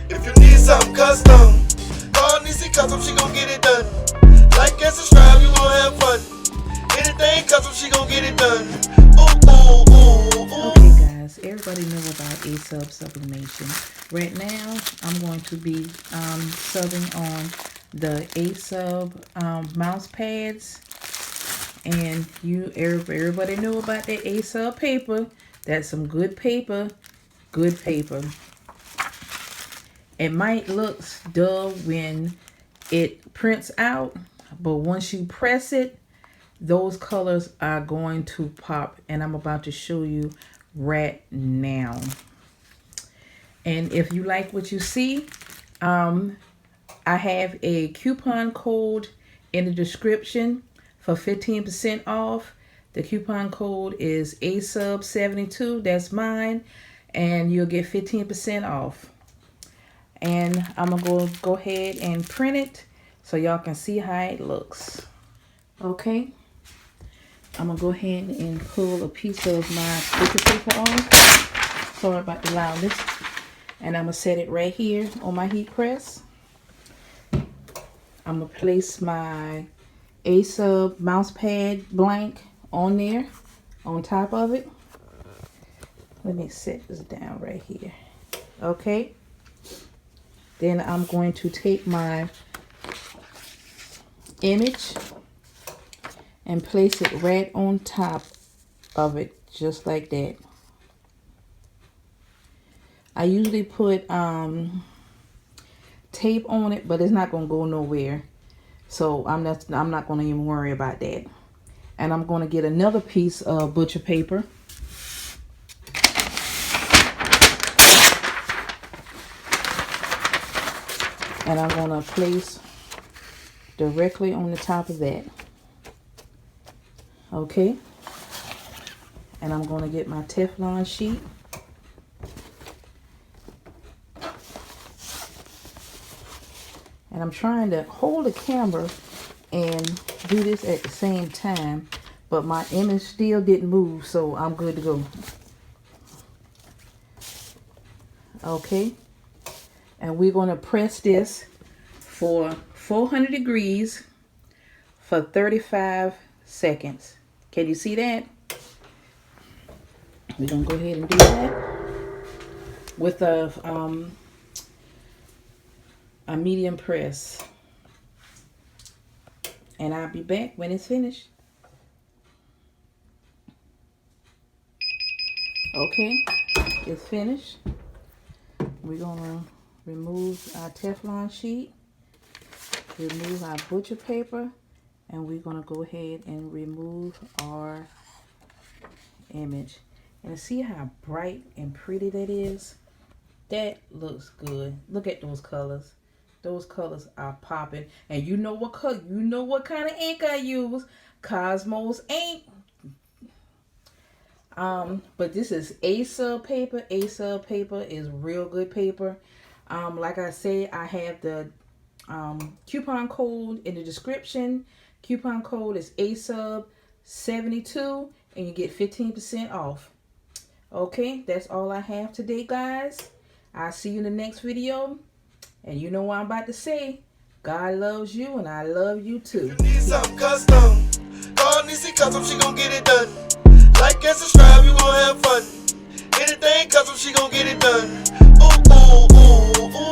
If you need something custom, call Nisi Custom, she gon' get it done. Like and subscribe, you gon' have fun. Anything custom, she gon' get it done. Ooh, ooh, ooh, ooh. Okay guys, everybody know about ASUB Sublimation. Right now, I'm going to be subbing on the ASUB mouse pads. And everybody know about that ASUB paper. That's some good paper. Good paper. It might look dull when it prints out, but once you press it, those colors are going to pop, and I'm about to show you right now. And if you like what you see, I have a coupon code in the description for 15% off. The coupon code is ASUB72. That's mine, and you'll get 15% off. And I'm gonna go ahead and print it so y'all can see how it looks. Okay, I'm gonna go ahead and pull a piece of my sticker paper off. Sorry about the loudness. And I'm gonna set it right here on my heat press. I'm gonna place my ASUB mouse pad blank on there, on top of it. Let me set this down right here. Okay. Then I'm going to take my image and place it right on top of it, just like that. I usually put tape on it, but it's not going to go nowhere. So I'm not going to even worry about that. And I'm going to get another piece of butcher paper. And I'm going to place directly on the top of that. Okay. And I'm going to get my Teflon sheet. And I'm trying to hold the camera and do this at the same time. But my image still didn't move, so I'm good to go. Okay. And we're going to press this for 400 degrees for 35 seconds. Can you see that? We're going to go ahead and do that with a medium press. And I'll be back when it's finished. Okay, it's finished. We're going to remove our Teflon sheet, remove our butcher paper, and we're going to go ahead and remove our image. And see how bright and pretty that is? That looks good. Look at those colors. Those colors are popping. And you know what color, you know what kind of ink I use. Cosmos ink. But this is ASUB paper. ASUB paper is real good paper. Like I said, I have the coupon code in the description. Coupon code is ASUB72 and you get 15% off. Okay, that's all I have today, guys. I'll see you in the next video. And you know what I'm about to say. God loves you and I love you too. If you need something custom, call Nisi Custom, she gon' get it done. Like and subscribe, you gon' have fun. Anything custom, she gon' get it done. Ooh, ooh, ooh, ooh.